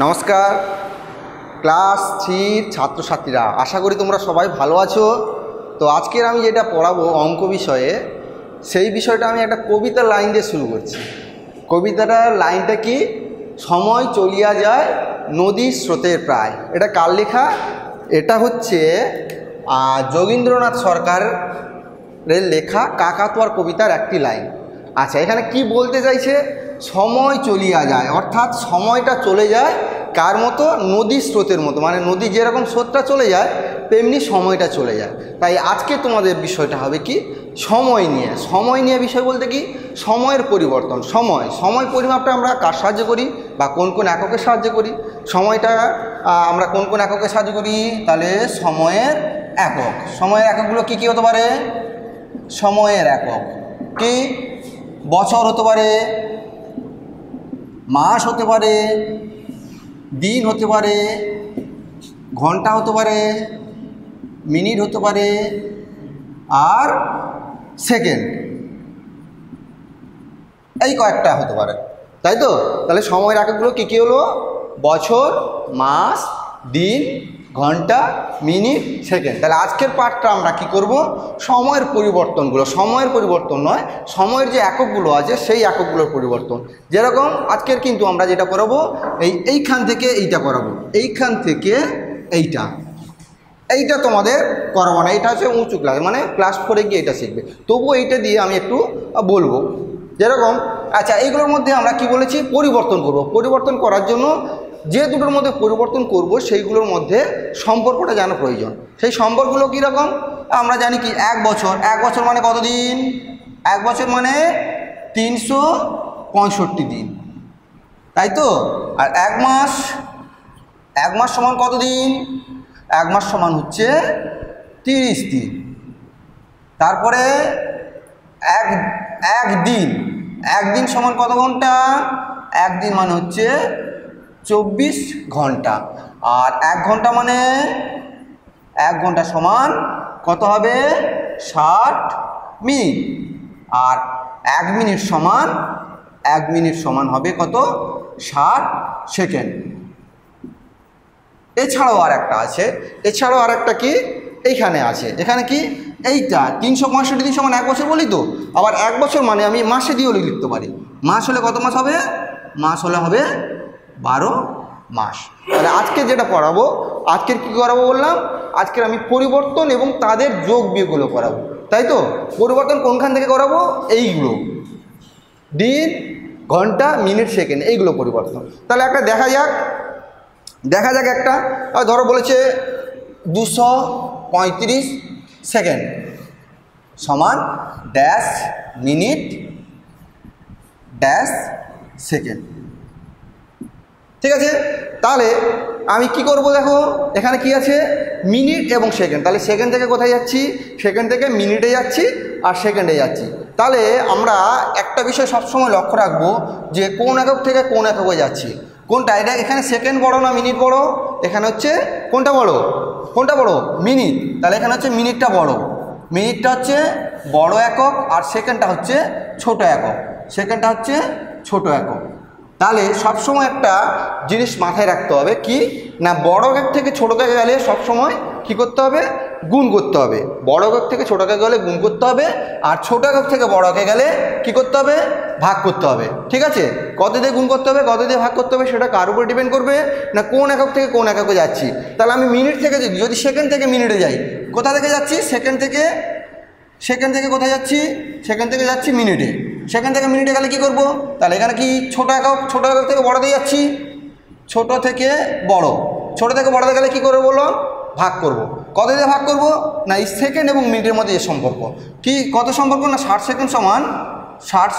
নমস্কার ক্লাস 3 ছাত্রছাত্রীরা, আশা করি তোমরা সবাই ভালো আছো। তো আজকের আমি যেটা পড়াবো অঙ্ক বিষয়ে, সেই বিষয়টা আমি একটা কবিতার লাইন দিয়ে শুরু করছি। কবিতাটার লাইনটা কি? সময় চলিয়া যায় নদীর স্রোতের প্রায়। এটা কার লেখা? এটা হচ্ছে যোগীন্দ্রনাথ সরকারের লেখা কাকাতুয়ার কবিতার একটি লাইন। আচ্ছা, এখানে কি বলতে চাইছে? সময় চলিয়া যায়, অর্থাৎ সময়টা চলে যায় কার মতো? নদীর স্রোতের মতো। মানে নদী যেরকম স্রোতটা চলে যায় তেমনি সময়টা চলে যায়। তাই আজকে তোমাদের বিষয়টা হবে কি? সময় নিয়ে। সময় নিয়ে বিষয় বলতে কি? সময়ের পরিবর্তন। সময় পরিমাপটা আমরা কার সাহায্যে করি বা কোন কোন এককের সাহায্যে করি? সময়টা আমরা কোন কোন এককের সাহায্য করি? তাহলে সময়ের একক। সময়ের এককগুলো কি কি হতে পারে? সময়ের একক কি? বছর হতে পারে, মাস হতে পারে, দিন হতে পারে, ঘন্টা হতে পারে, মিনিট হতে পারে, আর সেকেন্ড। এই কয়েকটা হতে পারে, তাই তো? তাহলে সময়ের এককগুলো কী কী হলো? বছর, মাস, দিন, ঘন্টা, মিনিট, সেকেন্ড। তাহলে আজকের পার্টটা আমরা কি করব? সময়ের পরিবর্তনগুলো, সময়ের পরিবর্তন নয়, সময়ের যে এককগুলো আছে সেই এককগুলোর পরিবর্তন। যেরকম আজকের কিন্তু আমরা যেটা করাবো, এইখান থেকে এইটা করাবো, এইখান থেকে এইটা তোমাদের করাবো না। এটা হচ্ছে উঁচু ক্লাস, মানে ক্লাস 4-এ গিয়ে এটা শিখবে। তবুও এইটা দিয়ে আমি একটু বলবো। যেরকম আচ্ছা, এইগুলোর মধ্যে আমরা কি বলেছি? পরিবর্তন করব। পরিবর্তন করার জন্য যে দুটোর মধ্যে পরিবর্তন করব সেইগুলোর মধ্যে সম্পর্কটা জানা প্রয়োজন। সেই সম্পর্কগুলো কীরকম? আমরা জানি কি? এক বছর মানে কত দিন? এক বছর মানে 365 দিন, তাই তো? আর এক মাস সমান কত দিন? এক মাস সমান হচ্ছে 30 দিন। তারপরে একদিন সমান কত ঘন্টা? একদিন মানে হচ্ছে 24 ঘন্টা। আর এক ঘন্টা মানে এক ঘন্টা সমান কত হবে? 60 মিনিট। আর এক মিনিট সমান হবে কত? 60 সেকেন্ড। এছাড়াও আর একটা আছে, এছাড়াও আর একটা কি এইখানে আছে। এখানে কি? এইটা 365 দিন সমান এক বছর বলি তো। আবার এক বছর মানে আমি মাসে দিয়েও লিখতে পারি। মাস হলে কত মাস হবে? মাস হলে হবে 12 মাস। তাহলে আজকে যেটা পড়াবো, আজকের কী করাবো বললাম? আজকের আমি পরিবর্তন এবং তাদের যোগ বিয়োগগুলো করাবো, তাই তো? পরিবর্তন কোনখান থেকে করাবো? এইগুলো, দিন, ঘন্টা, মিনিট, সেকেন্ড, এইগুলো পরিবর্তন। তাহলে একটা দেখা যাক একটা। ধরো বলেছে 235 সেকেন্ড সমান ড্যাশ মিনিট ড্যাশ সেকেন্ড। ঠিক আছে, তাহলে আমি কি করব? দেখো এখানে কি আছে? মিনিট এবং সেকেন্ড। তাহলে সেকেন্ড থেকে কোথায় যাচ্ছি? সেকেন্ড থেকে মিনিটে যাচ্ছি আর সেকেন্ডে যাচ্ছি। তাহলে আমরা একটা বিষয় সবসময় লক্ষ্য রাখবো যে কোন একক থেকে কোন এককে যাচ্ছি। কোনটা? এটা এখানে সেকেন্ড বড় না মিনিট বড়? এখানে হচ্ছে কোনটা বড়? মিনিট। তাহলে এখানে হচ্ছে মিনিটটা বড়, মিনিটটা হচ্ছে বড় একক, আর সেকেন্ডটা হচ্ছে ছোট একক। তাহলে সবসময় একটা জিনিস মাথায় রাখতে হবে, কি না? বড় একক থেকে ছোট একে গেলে সবসময় কি করতে হবে? গুণ করতে হবে। বড় একক থেকে ছোট একে গেলে গুণ করতে হবে, আর ছোট একক থেকে বড় একে গেলে কি করতে হবে? ভাগ করতে হবে। ঠিক আছে, কত দিয়ে গুণ করতে হবে, কত দিয়ে ভাগ করতে হবে, সেটা কার উপর ডিপেন্ড করবে? না কোন একক থেকে কোন এককে যাচ্ছি। তাহলে আমি মিনিট থেকে যদি সেকেন্ড থেকে মিনিটে যাই, কোথা থেকে যাচ্ছি? সেকেন্ড থেকে কোথায় যাচ্ছি? সেকেন্ড থেকে যাচ্ছি মিনিটে। সেকেন্ড থেকে মিনিটে গেলে কি করব? তাহলে এখানে কি ছোট একক থেকে বড়তে যাচ্ছি, ছোট থেকে বড়তে গেলে কি করবো বলো? ভাগ করব। কত দিয়ে ভাগ করব? না এই সেকেন্ড এবং মিনিটের মধ্যে যে সম্পর্ক, কি কত সম্পর্ক? না 60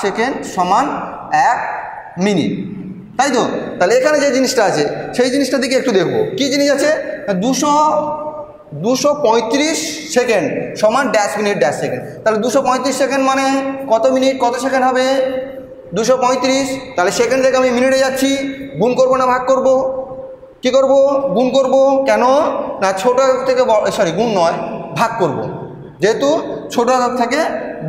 সেকেন্ড সমান 1 মিনিট, তাই তো? তাহলে এখানে যে জিনিসটা আছে সেই জিনিসটা দিকে একটু দেখব। কি জিনিস আছে? 235 সেকেন্ড সমান ড্যাশ মিনিট ড্যাশ সেকেন্ড। তাহলে 235 সেকেন্ড মানে কত মিনিট কত সেকেন্ড হবে? 235। তাহলে সেকেন্ড থেকে আমি মিনিটে যাচ্ছি, গুণ করব না ভাগ করব? কি করব? গুণ করব। কেন? না ছোট থেকে গুণ নয়, ভাগ করব। যেহেতু ছোটো একক থেকে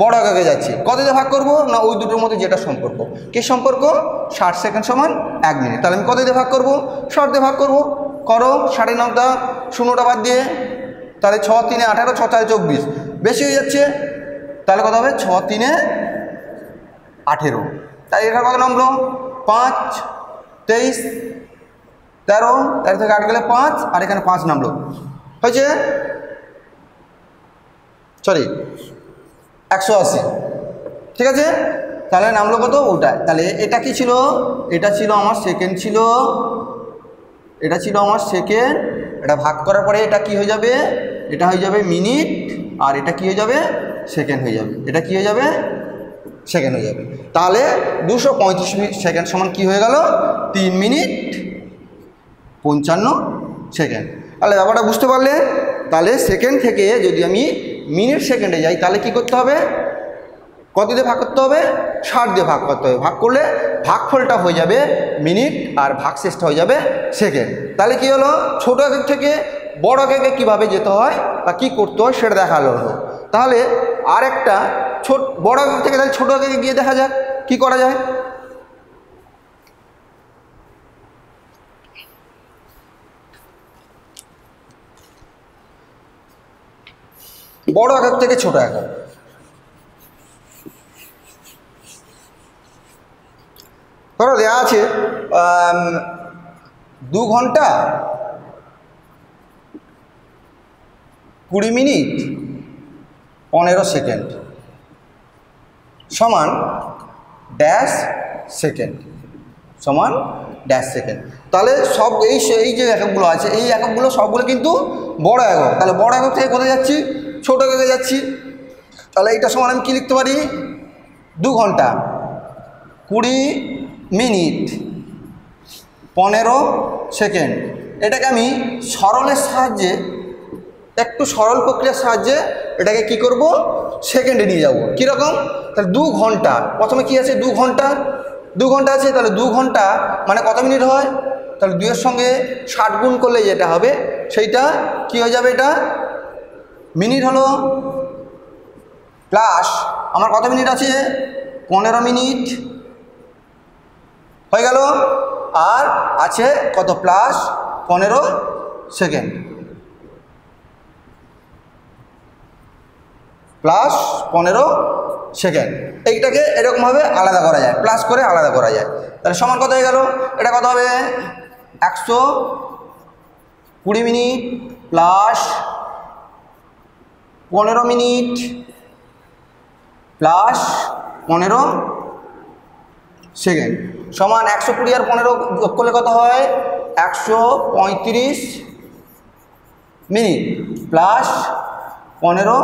বড় এককে যাচ্ছি। কত দিয়ে ভাগ করব না ওই দুটোর মধ্যে যেটা সম্পর্ক। কি সম্পর্ক? 60 সেকেন্ড সমান 1 মিনিট। তাহলে আমি কত দিয়ে ভাগ করব? 60 দিয়ে ভাগ করব। করো 9.5টা শূন্যটা বাদ দিয়ে, তাহলে 6 3 18, 6 4 24, বেশি হয়ে যাচ্ছে। তাহলে কত হবে? 6 3 18। তাই এটা কত নামলো? 5 23 13, 13 থেকে 8 গেলে 5, আর এখানে 5 নামলো, হয়েছে সরি 180। ঠিক আছে, তাহলে নামলো কত? ওটা। তাহলে এটা কি ছিল? এটা ছিল আমার সেকেন্ড ছিল, এটা ছিল আমার সেকেন্ড। এটা ভাগ করার পরে এটা কি হয়ে যাবে? এটা হয়ে যাবে মিনিট, আর এটা কি হয়ে যাবে? সেকেন্ড হয়ে যাবে। এটা কি হয়ে যাবে? সেকেন্ড হয়ে যাবে। তাহলে 235 সেকেন্ড সমান কি হয়ে গেল? 3 মিনিট 55 সেকেন্ড। তাহলে ব্যাপারটা বুঝতে পারলে? তাহলে সেকেন্ড থেকে যদি আমি মিনিট সেকেন্ডে যাই, তাহলে কি করতে হবে? কত দিয়ে ভাগ করতে হবে? 60 দিয়ে ভাগ করতে হবে। ভাগ করলে ভাগফলটা হয়ে যাবে মিনিট, আর ভাগশেষটা হয়ে যাবে সেকেন্ড। তাহলে কি হলো? ছোট একক থেকে বড় এককে কীভাবে যেতে হয় বা কী করতে হয় সেটা দেখালো হলো। তাহলে আর একটা বড় একক থেকে তাহলে ছোটো এককে গিয়ে দেখা যাক কী করা যায়। বড় একক থেকে ছোট একক, ধরো দেওয়া আছে 2 ঘন্টা 20 মিনিট 15 সেকেন্ড সমান ড্যাশ সেকেন্ড, সমান ড্যাশ সেকেন্ড। তাহলে সব এই যে এককগুলো আছে, এই এককগুলো সবগুলো কিন্তু বড় একক। তাহলে বড় একক থেকে কোথায় যাচ্ছি? ছোট এককে যাচ্ছি। তাহলে এইটা সমান আমি কী লিখতে পারি? 2 ঘন্টা 20 মিনিট 15 সেকেন্ড। এটাকে আমি সরলের সাহায্যে, একটু সরল প্রক্রিয়ার সাহায্যে এটাকে কি করব? সেকেন্ডে নিয়ে যাব। কীরকম? তাহলে 2 ঘন্টা, প্রথমে কি আছে? 2 ঘন্টা, 2 ঘন্টা আছে। তাহলে 2 ঘন্টা মানে কত মিনিট হয়? তাহলে 2 এর সঙ্গে 60 গুণ করলে যেটা হবে সেইটা কি হয়ে যাবে? এটা মিনিট হলো, প্লাস আমার কত মিনিট আছে? 15 মিনিট হয়ে গেল, আর আছে কত? Plus 15 second, plus 15 second. এইটাকে এরকমভাবে আলাদা করা যায়, প্লাস করে আলাদা করা যায়। তাহলে সমান কত হয়ে গেল? এটা কত হবে? 120 minute plus 15 minute plus 15 second সমান 120 আর 15 যোগ করলে কত হয়? 135 মিনিট প্লাস 15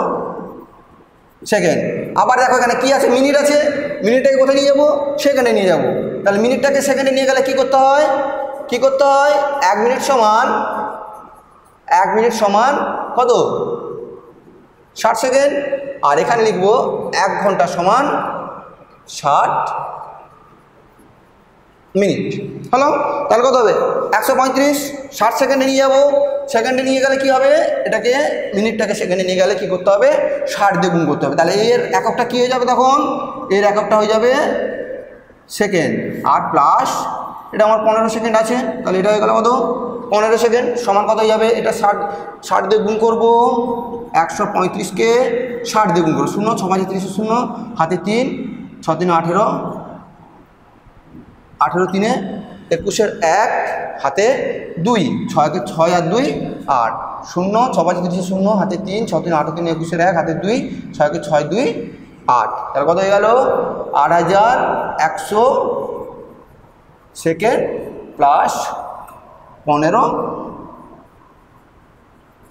সেকেন্ড। আবার দেখো এখানে কি আছে? মিনিট আছে। মিনিটটাকে কোথায় নিয়ে যাবো? সেকেন্ডে নিয়ে যাব। তাহলে মিনিটটাকে সেকেন্ডে নিয়ে গেলে কি করতে হয়? কি করতে হয়? 1 মিনিট সমান, 1 মিনিট সমান কত? 60 সেকেন্ড। আর এখানে লিখব 1 ঘন্টা সমান 60 মিনিট। হলো? তাহলে কত হবে? 135, 60 সেকেন্ডে নিয়ে যাব। সেকেন্ডে নিয়ে গেলে কি হবে? এটাকে মিনিটটাকে সেকেন্ডে নিয়ে গেলে কি করতে হবে? 60 দিয়ে গুণ করতে হবে। তাহলে এর এককটা কী হয়ে যাবে তখন? এর এককটা হয়ে যাবে সেকেন্ড। আর প্লাস এটা আমার 15 সেকেন্ড আছে, তাহলে এটা হয়ে গেল কত? 15 সেকেন্ড সমান কত হয়ে যাবে? এটা 60 দিয়ে গুণ করবো। 135কে 60 দিয়ে গুণ করবো। 0 6 5 30 0, হাতে 3, 6 3 18, 18 3 21 1, হাতে 2, 6 6 আর 2 8, 0 6 5 30 0, হাতে 3, 6 3 18 3 21 1, হাতে 2, 6 6 2 8। তাহলে কত হয়ে গেল? 8100 সেকেন্ড প্লাস 15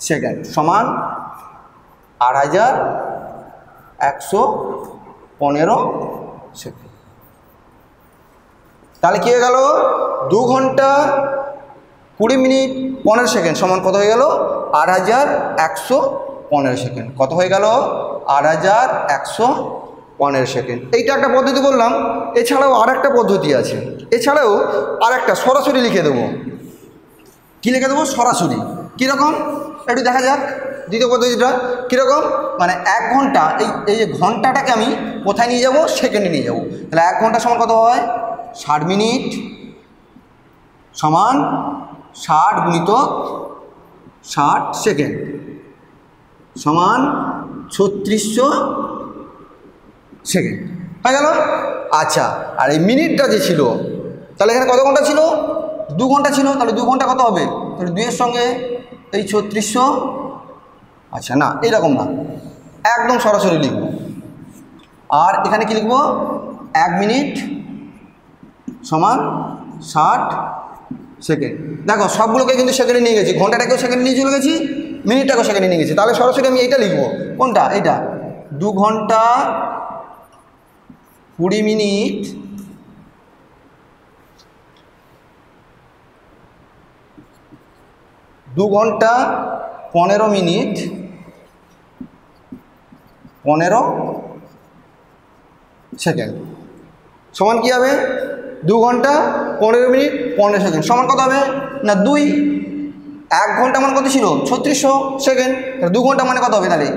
সেকেন্ড সমান 8115 সেকেন্ড। তাহলে কী হয়ে গেল? 2 ঘন্টা 20 মিনিট 15 সেকেন্ড সমান কত হয়ে গেল? 8115 সেকেন্ড। কত হয়ে গেল? 8115 সেকেন্ড। এইটা একটা পদ্ধতি বললাম। এছাড়াও আর একটা পদ্ধতি আছে। এছাড়াও আর একটা সরাসরি লিখে দেবো। কী লিখে দেবো? সরাসরি। কীরকম? একটু দেখা যাক। দ্বিতীয় পদ্ধতিটা কীরকম, মানে 1 ঘন্টা এই যে ঘন্টাটাকে আমি কোথায় নিয়ে যাব, সেকেন্ডে নিয়ে যাব। তাহলে 1 ঘন্টা সমান কত হয়, 60 মিনিট সমান 60 গুণিত 60 সেকেন্ড সমান 3600 সেকেন্ড হয়ে গেল। আচ্ছা, আর এই মিনিটটা যে ছিল, তাহলে এখানে কত ঘন্টা ছিল, 2 ঘন্টা ছিল। তাহলে 2 ঘন্টা কত হবে, তাহলে 2 এর সঙ্গে এই 3600, আচ্ছা না এইরকম না, একদম সরাসরি লিখব। আর এখানে কি লিখব, 1 মিনিট সমান 60 সেকেন্ড। দেখো সবগুলোকে কিন্তু সেকেন্ডে নিয়ে গেছি, ঘন্টাটাকেও সেকেন্ডে নিয়ে চলে গেছি, মিনিটটাকেও সেকেন্ডে নিয়ে গেছি। তাহলে সরাসরি আমি এইটা লিখব, কোনটা, এইটা 2 ঘন্টা 20 মিনিট 2 ঘন্টা 15 মিনিট 15 সেকেন্ড সমান কী হবে, 2 ঘন্টা 15 মিনিট 15 সেকেন্ড সমান কত হবে না 2। 1 ঘন্টা মানে কত ছিল, 3600 সেকেন্ড। 2 ঘন্টা মানে কত হবে, তাহলে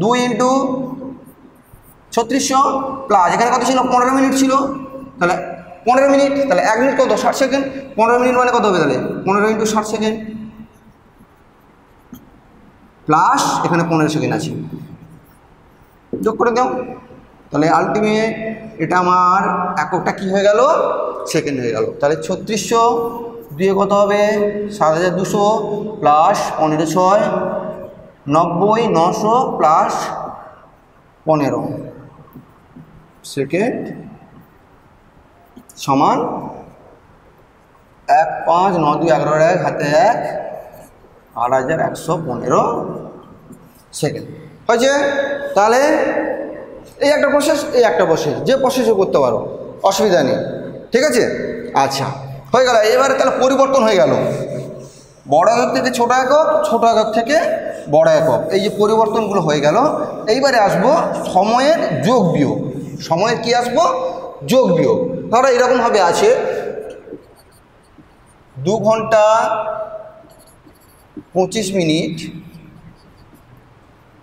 2 ইন্টু 3600 প্লাস এখানে কত ছিল, 15 মিনিট ছিল, তাহলে 15 মিনিট, তাহলে 1 মিনিট কত, 60 সেকেন্ড। 15 মিনিট মানে কত হবে, তাহলে 15 ইন্টু 60 সেকেন্ড প্লাস এখানে 15 সেকেন্ড আছে, যোগ করে দাও। তাহলে আলটিমেট এটা আমার এককটা কি হয়ে গেল, সেকেন্ড হয়ে গেল। তাহলে 3600 দিয়ে কত হবে, 7200 প্লাস 15 6 90 900 প্লাস 15 সেকেন্ড সমান 1 5 9 2 11 1 হাতে 1 8115 সেকেন্ড হয়েছে। তাহলে এই একটা প্রসেস, এই একটা প্রসেস, যে প্রসেসও করতে পারো, অসুবিধা নেই, ঠিক আছে। আচ্ছা হয়ে গেল। এবারে তাহলে পরিবর্তন হয়ে গেল, বড় একক থেকে ছোট একক, ছোট একক থেকে বড় একক, এই যে পরিবর্তনগুলো হয়ে গেল। এইবারে আসবো সময়ের যোগ বিয়োগ। সময়ের কি আসবো, যোগ বিয়োগ। ধরো এরকমভাবে আছে 2 ঘন্টা 25 মিনিট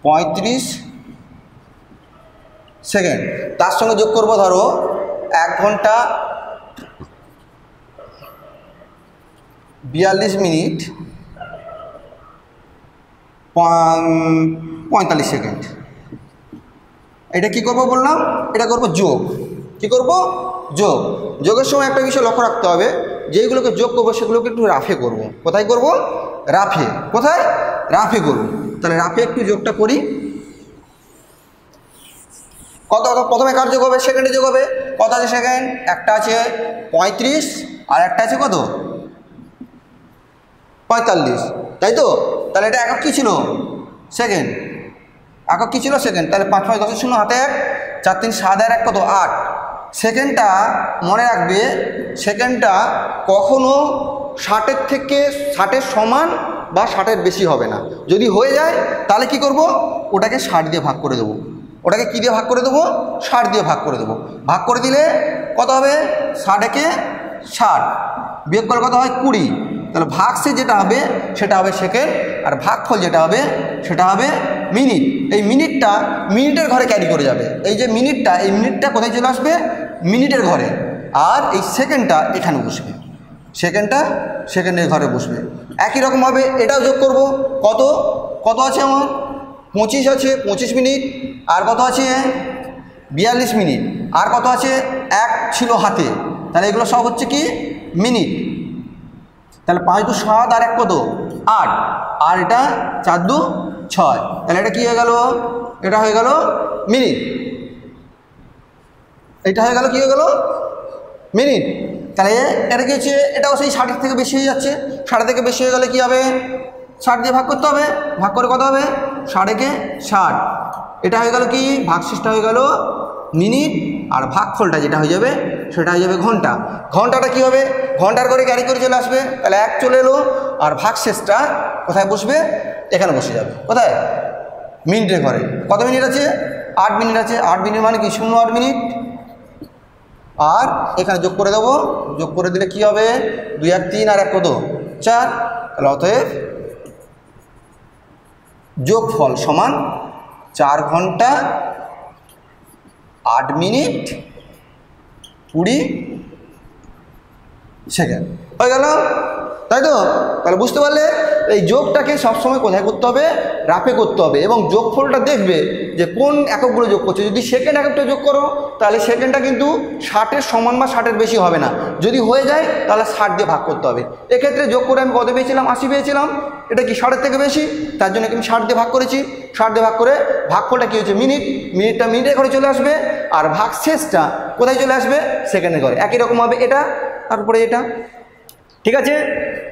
35 সেকেন্ড, তার সঙ্গে যোগ করব ধরো 1 ঘন্টা 42 মিনিট 45 সেকেন্ড। এটা কি করব বললাম, এটা করব যোগ। কি করব, যোগ। যোগের সময় একটা বিষয় লক্ষ্য রাখতে হবে, যেইগুলোকে যোগ করবো সেগুলোকে একটু রাফে করব। কোথায় করব, রাফে। কোথায়, রাফে করব। তাহলে রাফে একটু যোগটা করি। কত প্রথমে কার যোগ হবে, সেকেন্ডে যোগ হবে। কত আছে সেকেন্ড, একটা আছে 35 আর একটা আছে কত 45, তাই তো। তাহলে এটা একক কী ছিল, সেকেন্ড। একক কী ছিল, সেকেন্ড। তাহলে 5 5 10 0 হাতে 1 4 3 7 আর 1 কত 8। সেকেন্ডটা মনে রাখবে, সেকেন্ডটা কখনো 60-এর থেকে 60-এর সমান বা 60-এর বেশি হবে না। যদি হয়ে যায় তাহলে কি করব, ওটাকে 60 দিয়ে ভাগ করে দেবো। ওটাকে কী দিয়ে ভাগ করে দেবো, 60 দিয়ে ভাগ করে দেবো। ভাগ করে দিলে কত হবে, 60-একে 60 বিয়োগ করলে কত হয় 20। তাহলে ভাগশেষ যেটা হবে সেটা হবে সেকেন্ড, আর ভাগফল যেটা হবে সেটা হবে মিনিট। এই মিনিটটা মিনিটের ঘরে ক্যারি করে যাবে। এই যে মিনিটটা, এই মিনিটটা কোথায় চলে আসবে, মিনিটের ঘরে। আর এই সেকেন্ডটা এখানে বসবে, সেকেন্ডটা সেকেন্ডের ঘরে বসবে। একই রকমভাবে এটাও যোগ করব। কত কত আছে আমার, 25 আছে 25 মিনিট, আর কত আছে 42 মিনিট, আর কত আছে 1 ছিল হাতে। তাহলে এগুলো সব হচ্ছে কি মিনিট। তাহলে 5 2 7 আর 1 কত 8, আর এটা 4 2 6। তাহলে এটা কী হয়ে গেল, এটা হয়ে গেল মিনিট। এটা হয়ে গেল কি হয়ে গেল, মিনিট। তাহলে এটা কি হচ্ছে, এটাও সেই 60-এর থেকে বেশি হয়ে যাচ্ছে। 60 থেকে বেশি হয়ে গেলে কী হবে, 60 দিয়ে ভাগ করতে হবে। ভাগ করে কত হবে, 60-একে 60। এটা হয়ে গেল কি, ভাগশেষটা হয়ে গেল মিনিট, আর ভাগফলটা যেটা হয়ে যাবে সেটা হয়ে যাবে ঘন্টা। ঘন্টাটা কী হবে, ঘন্টার করে ক্যারি করে চলে আসবে। তাহলে 1 চলে এলো, আর ভাগশেষটা কোথায় বসবে, এখানে বসে যাবে। কোথায়, মিনিটের ঘরে। কত মিনিট আছে, 8 মিনিট আছে। 8 মিনিট মানে কি 0 8 মিনিট। আর এখানে যোগ করে দেবো, যোগ করে দিলে কি হবে, 2 1 3 আর 1 কত 4। তাহলে অতএব যোগফল সমান 4 ঘন্টা 8 মিনিট 20 সেকেন্ড হয়ে গেল, তাই তো? তাহলে বুঝতে পারলে এই যোগটাকে সবসময় কোথায় করতে হবে, রাফে করতে হবে, এবং যোগফলটা দেখবে যে কোন এককগুলো যোগ করছে। যদি সেকেন্ড এককটা যোগ করো তাহলে সেকেন্ডটা কিন্তু 60-এর সমান বা 60-এর বেশি হবে না, যদি হয়ে যায় তাহলে 60 দিয়ে ভাগ করতে হবে। এক্ষেত্রে যোগ করে আমি কত পেয়েছিলাম, 80 পেয়েছিলাম, এটা কি 60-এর থেকে বেশি, তার জন্য আমি 60 দিয়ে ভাগ করেছি। 60 দিয়ে ভাগ করে ভাগফলটা কী হচ্ছে, মিনিট, মিনিটটা মিনিটের ঘরে চলে আসবে, আর ভাগ শেষটা কোথায় চলে আসবে, সেকেন্ডের ঘরে। একই রকম হবে এটা, তারপরে এটা, ঠিক আছে?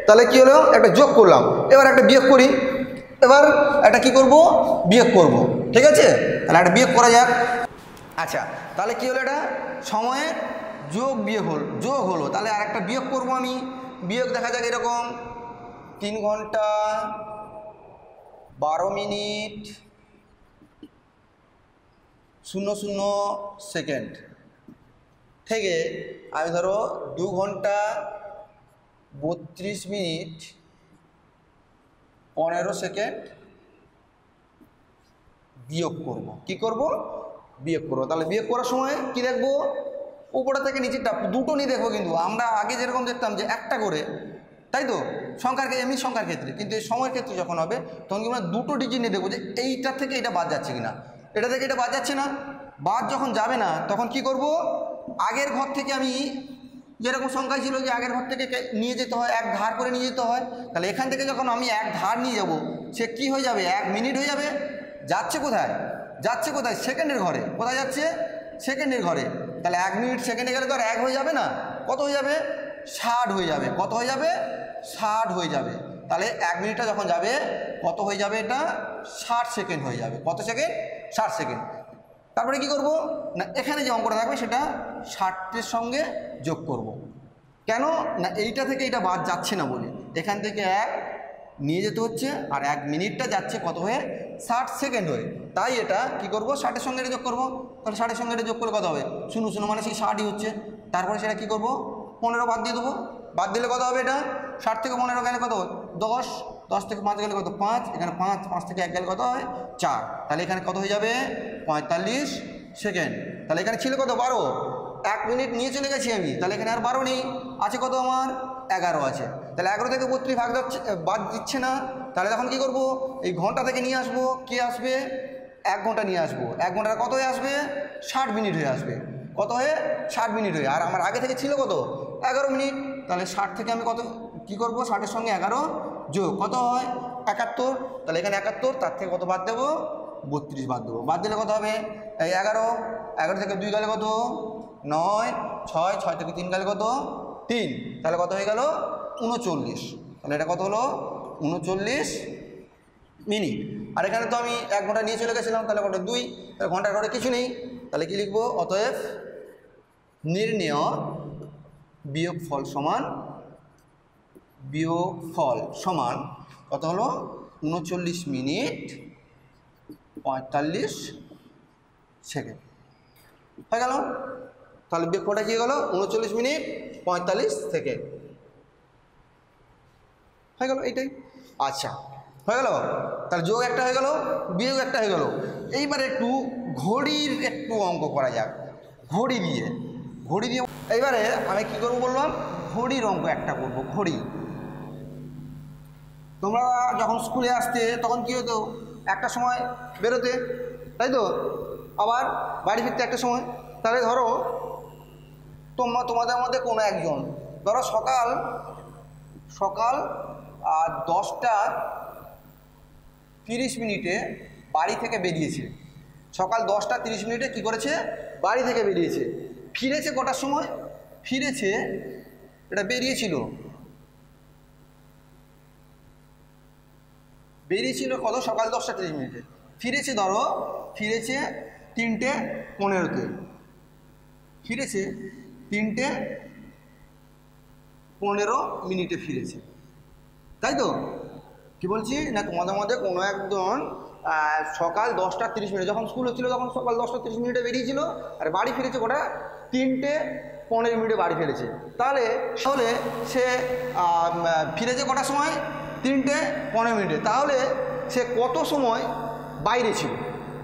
তাহলে কি হলো, একটা যোগ করলাম, এবার একটা বিয়োগ করি, এবার একটা কি করব, বিয়োগ করব, ঠিক আছে? তাহলে একটা বিয়োগ করা যাক। আচ্ছা, তাহলে কি হলো, এটা সময়ে যোগ বিয়োগ যোগ হলো, তাহলে আর একটা বিয়োগ করব আমি। বিয়োগ দেখা যাক এরকম 3 ঘন্টা 12 মিনিট 00 সেকেন্ড থেকে আমি ধরো 2 ঘন্টা 32 মিনিট 15 সেকেন্ড বিয়োগ করব। কি করব, বিয়োগ করব। তাহলে বিয়োগ করার সময় কি দেখবো, উপরে থেকে নিচেরটা দুটো নিয়ে দেখবো। কিন্তু আমরা আগে যেরকম দেখতাম যে একটা করে, তাই তো, সংখ্যার এমনি সংখ্যার ক্ষেত্রে, কিন্তু এই সময়ের ক্ষেত্রে যখন হবে তখন কি আমরা দুটো ডিজিট নিয়ে দেখবো যে এইটা থেকে এটা বাদ যাচ্ছে কিনা, এটা থেকে এটা বাদ যাচ্ছে না। বাদ যখন যাবে না তখন কি করব, আগের ঘর থেকে আমি যেরকম সংখ্যা ছিল যে আগের ঘর থেকে নিয়ে যেতে হয়, এক ধার করে নিয়ে যেতে হয়, তাহলে এখান থেকে যখন আমি এক ধার নিয়ে যাব, সে কি হয়ে যাবে, 1 মিনিট হয়ে যাবে। যাচ্ছে কোথায়, যাচ্ছে কোথায়, সেকেন্ডের ঘরে। কোথায় যাচ্ছে, সেকেন্ডের ঘরে। তাহলে 1 মিনিট সেকেন্ডে গেলে তো আর 1 হয়ে যাবে না, কত হয়ে যাবে, 60 হয়ে যাবে। কত হয়ে যাবে, 60 হয়ে যাবে। তাহলে 1 মিনিটটা যখন যাবে কত হয়ে যাবে, এটা 60 সেকেন্ড হয়ে যাবে। কত সেকেন্ড, 60 সেকেন্ড। তারপরে কি করব না, এখানে যে অঙ্কটা থাকবে সেটা 60-এর সঙ্গে যোগ করব। কেন না, এইটা থেকে এটা বাদ যাচ্ছে না বলে এখান থেকে 1 নিয়ে যেতে হচ্ছে, আর 1 মিনিটটা যাচ্ছে কত হয়ে, 60 সেকেন্ড হয়ে। তাই এটা কি করব, 60-এর সঙ্গে এটা যোগ করব। তাহলে 60-এর সঙ্গে এটা যোগ করলে কত হবে, 0 মানে সেই 60ই হচ্ছে। তারপরে সেটা কি করব, 15 বাদ দিয়ে দেবো। বাদ দিলে কত হবে, এটা 60 থেকে 15 গেলে কত, 10, 10 থেকে 5 গেলে কত, 5, এখানে 5, 5 থেকে 1 গেলে কত হয়, 4। তাহলে এখানে কত হয়ে যাবে, 45 সেকেন্ড। তাহলে এখানে ছিল কত, 12, 1 মিনিট নিয়ে চলে গেছি আমি, তাহলে এখানে আর 12 নেই, আছে কত আমার, 11 আছে। তাহলে 11 থেকে 32 ভাগ যাচ্ছে, বাদ দিচ্ছে না। তাহলে তখন কি করব, এই ঘন্টা থেকে নিয়ে আসবো, কে আসবে, 1 ঘন্টা নিয়ে আসবো। 1 ঘন্টা কত হয়ে আসবে, 60 মিনিট হয়ে আসবে। কত হয়ে, 60 মিনিট হয়ে। আর আমার আগে থেকে ছিল কত, 11 মিনিট। তাহলে 60 থেকে আমি কত কি করব, 60-এর সঙ্গে 11 যোগ কত হয়, 71। তাহলে এখানে 71, তার থেকে কত বাদ দেবো, 32 বাদ দেবো। বাদ দিলে কত হবে, এই 11 থেকে 2 গেলে কত, 9, 6 থেকে 3 গেলে কত, 3। তাহলে কত হয়ে গেল, 39। তাহলে এটা কত হলো, 39 মিনিট। আর এখানে তো আমি 1 ঘন্টা নিয়ে চলে গেছিলাম, তাহলে কত, 2। তাহলে ঘন্টার ঘরে কিছু নেই, তাহলে কি লিখবো, অতএব নির্ণেয় বিয়োগফল সমান, বিয়োগফল সমান কত হলো, 39 মিনিট 45 সেকেন্ড হয়ে গেল। তাহলে বিয়োগফলটা কি গেল, 39 মিনিট 45 সেকেন্ড হয়ে গেল, এইটাই। আচ্ছা, হয়ে গেল। তাহলে যোগ একটা হয়ে গেল, বিয়োগ একটা হয়ে গেল। এইবার একটু ঘড়ির একটু অঙ্ক করা যাক, ঘড়ি দিয়ে। এইবারে আমি কি করবো বললাম, ঘড়ির অঙ্ক একটা করবো। ঘড়ি, তোমরা যখন স্কুলে আসতে তখন কি হতো, একটা সময় বেরোতে, তাই তো, আবার বাড়ি ফিরতে একটা সময়। তাহলে ধরো তোমাদের মধ্যে কোনো একজন, ধরো সকাল 10টা 30 মিনিটে বাড়ি থেকে বেরিয়েছে। সকাল 10টা 30 মিনিটে কী করেছে, বাড়ি থেকে বেরিয়েছে। ফিরেছে কটার সময়, ফিরেছে, এটা বেরিয়েছিল কত, সকাল 10টা 30 মিনিটে। ফিরেছে ধরো, ফিরেছে 3টে 15-তে। ফিরেছে 3টে 15 মিনিটে ফিরেছে, তাই তো। কি বলছি না, তোমাদের মধ্যে কোনো একজন সকাল 10টা 30 মিনিট, যখন স্কুল হচ্ছিলো তখন সকাল 10টা 30 মিনিটে বেরিয়েছিল, আর বাড়ি ফিরেছে কটা, 3টে 15 মিনিটে বাড়ি ফিরেছে। তাহলে সে ফিরেছে কটার সময়, 3টে 15 মিনিটে। তাহলে সে কত সময় বাইরে ছিল।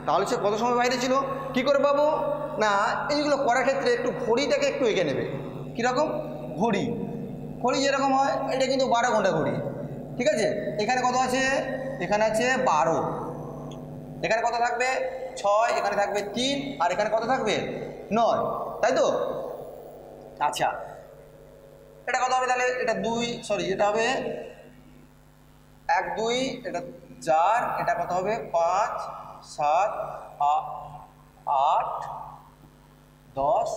তাহলে সে কত সময় বাইরে ছিল কি করে পাবো? না এইগুলো করার ক্ষেত্রে একটু ঘড়িটাকে একটু এঁকে নেবে। কীরকম? ঘড়ি ঘড়ি যেরকম হয়, এটা কিন্তু 12 ঘন্টা ঘড়ি, ঠিক আছে। এখানে কত আছে? এখানে আছে 12, এখানে কত থাকবে? 6, এখানে থাকবে 3, আর এখানে কত থাকবে? 9, তাই তো? আচ্ছা, এটা কত হবে তাহলে? এটা 2, সরি এটা হবে 1 2, এটা 4, এটা কত হবে? 5 7 8 10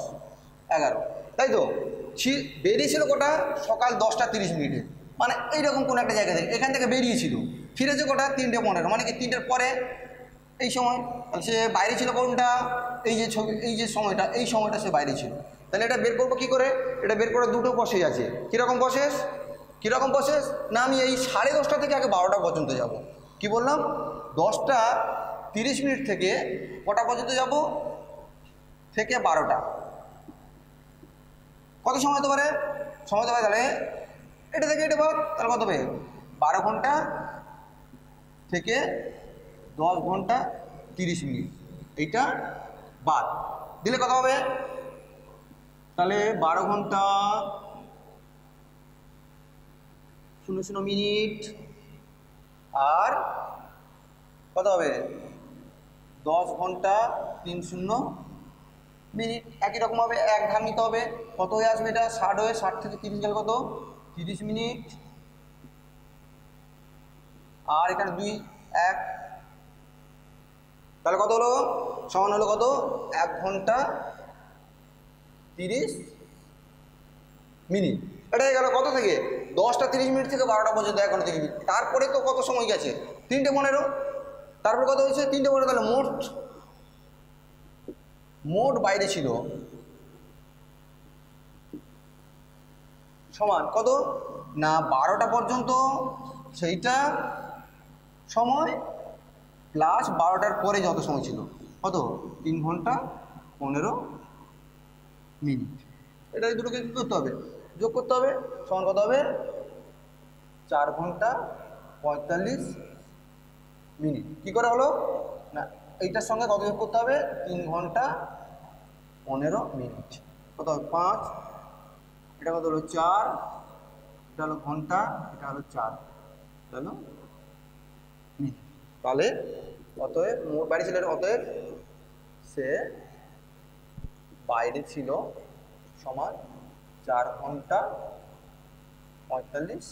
11, তাই তো? বেরিয়েছিল কটা? সকাল 10টা 30 মিনিটে, মানে এইরকম কোনো একটা জায়গা থেকে এখান থেকে বেরিয়েছিল, ফিরেছে কটা? 3টে 15, মানে কি 3টের পরে এই সময়। তাহলে সে বাইরে ছিল কোনটা? এই যে ছবি, এই যে সময়টা, এই সময়টা সে বাইরে ছিল। তাহলে এটা বের করবো কী করে? এটা বের করার দুটো প্রসেস আছে। কীরকম প্রসেস? কীরকম প্রসেস? না আমি এই 10:30 থেকে আগে 12টা পর্যন্ত যাব। কি বললাম? 10টা 30 মিনিট থেকে কটা পর্যন্ত যাব? থেকে 12টা। কত সময় হতে পারে? সময় হতে পারে তাহলে এটা থেকে এটা বাদ, তাহলে কত হবে? 12 ঘন্টা থেকে 10 ঘন্টা 30 মিনিট, এইটা বাদ দিলে কত হবে? তাহলে 12 ঘন্টা 00 মিনিট আর কত হবে? 10 ঘন্টা 30 মিনিট। একই রকমভাবে এক ধার নিতে হবে। কত হয়ে আসবে এটা? 60 হয়ে 60 থেকে 30 গেলে কত? 30 মিনিট, আর এখানে 2 1, তাহলে কত হলো? সমান হলো কত? 1 ঘন্টা 30 মিনিট। এটা হয়ে গেল কত থেকে? 10টা 30 মিনিট থেকে 12টা পর্যন্ত 1 ঘন্টা 30 মিনিট। তারপরে তো কত সময় গেছে? 3টে 15, তারপরে কত হয়েছে? 3টে 15, তাহলে মোট বাইরে ছিল সমান কত? না 12টা পর্যন্ত সেইটা সময় প্লাস 12টার পরে যত সময় ছিল, কত? 3 ঘন্টা 15 মিনিট। এটা এই দুটোকে কী করতে হবে? যোগ করতে হবে। সমান কত হবে? 4 ঘন্টা 45 মিনিট। কী করে হলো? না এইটার সঙ্গে কত যোগ করতে হবে? 3 ঘন্টা 15 মিনিট। কত হবে? 5, এটা কত হলো? 4, এটা হলো ঘন্টা, এটা হলো 4, এটা হলো মিনিট। তাহলে অতএব মোট বাইরে ছিল, অতএব সে বাইরে ছিল সমান 4 ঘন্টা 45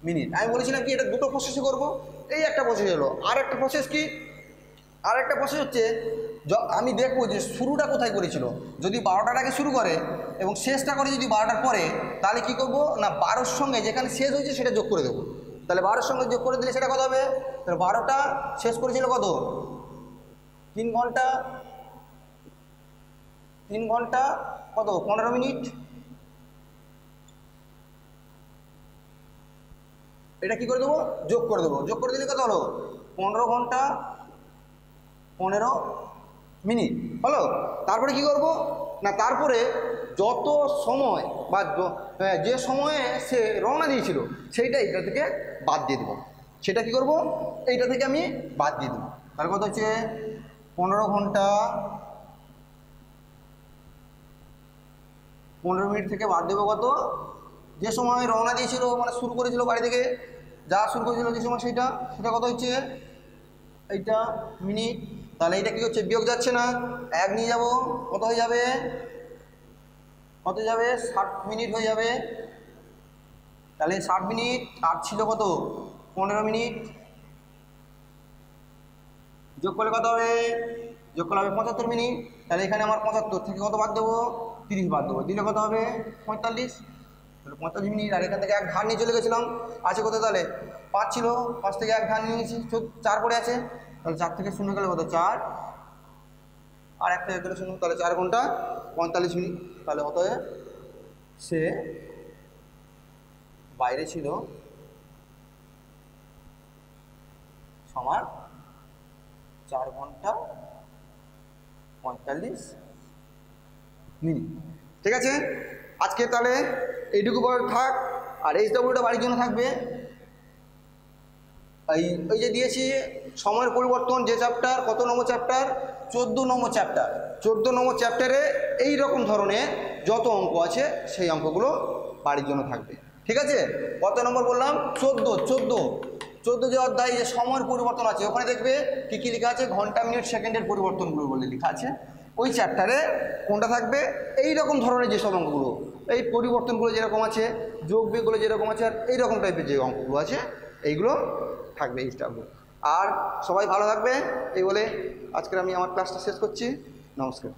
মিনিট। আমি বলেছিলাম কি এটা দুটো প্রসেসে করবো। এই একটা প্রসেস হলো। আর একটা প্রসেস কি? আর একটা প্রসেস হচ্ছে আমি দেখবো যে শুরুটা কোথায় করেছিল। যদি 12টার আগে শুরু করে এবং শেষটা করে যদি 12টার পরে, তাহলে কি করব? না 12র সঙ্গে যেখানে শেষ হয়েছে সেটা যোগ করে দেবো। তাহলে 12র সঙ্গে যোগ করে দিলে সেটা কত হবে? তাহলে 12টা শেষ করেছিল কত? 3 ঘন্টা, 3 ঘন্টা কত? 15 মিনিট। এটা কি করে দেবো? যোগ করে দেবো। যোগ করে দিলে কত হলো? 15 ঘন্টা 15 মিনিট হলো। তারপরে কি করব? না তারপরে যত সময় বা যে সময়ে সে রওনা দিয়েছিল সেইটা এইটা থেকে বাদ দিয়ে দেবো। সেটা কি করব? এইটা থেকে আমি বাদ দিয়ে দেবো। তার কত হচ্ছে? 15 ঘন্টা 15 মিনিট থেকে বাদ দেবো কত? যে সময় রওনা দিয়েছিল, মানে শুরু করেছিল বাড়ি থেকে যা শুরু করেছিল যে সময়, সেটা কত হচ্ছে? এইটা মিনিট। তাহলে এইটা কী হচ্ছে? বিয়োগ যাচ্ছে না, 1 নিয়ে যাব, কত হয়ে যাবে? কত যাবে? 60 মিনিট হয়ে যাবে। তাহলে 60 মিনিট আর ছিল কত? 15 মিনিট। যোগ করলে কত হবে? যোগ করলে হবে 75 মিনিট। তাহলে এখানে আমার 75 থেকে কত বাদ দেবো? 30 বাদ দেবো। দিলে কত হবে? 45। তাহলে 45 মিনিট। আর এখান থেকে এক ধার নিয়ে চলে গেছিলাম, আছে কত? তাহলে 5 ছিল, 5 থেকে এক ধার নিয়ে নিয়েছি, 4 পড়ে আছে। তাহলে 4 থেকে 0 গেলে কত? 4, আর 1 থেকে গেলে 0, তাহলে 4 ঘন্টা 45 মিনিট। তাহলে অতএব সে বাইরে ছিল সমান 4 ঘন্টা 45 মিনিট। ঠিক আছে, আজকে তাহলে এইটুকু পর থাক। আর এইচডব্লিউটা বাড়ির জন্য থাকবে। এই যে দিয়েছি সময়ের পরিবর্তন, যে চ্যাপ্টার, কত নম্বর চ্যাপ্টার, 14 নম্বর চ্যাপ্টার। 14 নম্বর চ্যাপ্টারে এই রকম ধরনের যত অঙ্ক আছে সেই অঙ্কগুলো বাড়ির জন্য থাকবে। ঠিক আছে, কত নম্বর বললাম? 14 যে অধ্যায়, যে সময়ের পরিবর্তন আছে, ওখানে দেখবে কী কী লেখা আছে, ঘন্টা মিনিট সেকেন্ডের পরিবর্তনগুলো বলে লেখা আছে। ওই চ্যাপ্টারে কোনটা থাকবে, এই রকম ধরনের যেসব অঙ্কগুলো, এই পরিবর্তনগুলো যেরকম আছে, যোগ বিয়োগগুলো যেরকম আছে, আর এইরকম টাইপের যে অঙ্কগুলো আছে এইগুলো থাকবে, এই স্টাফগুলো। আর সবাই ভালো থাকবে এই বলে আজকের আমি আমার ক্লাসটা শেষ করছি। নমস্কার।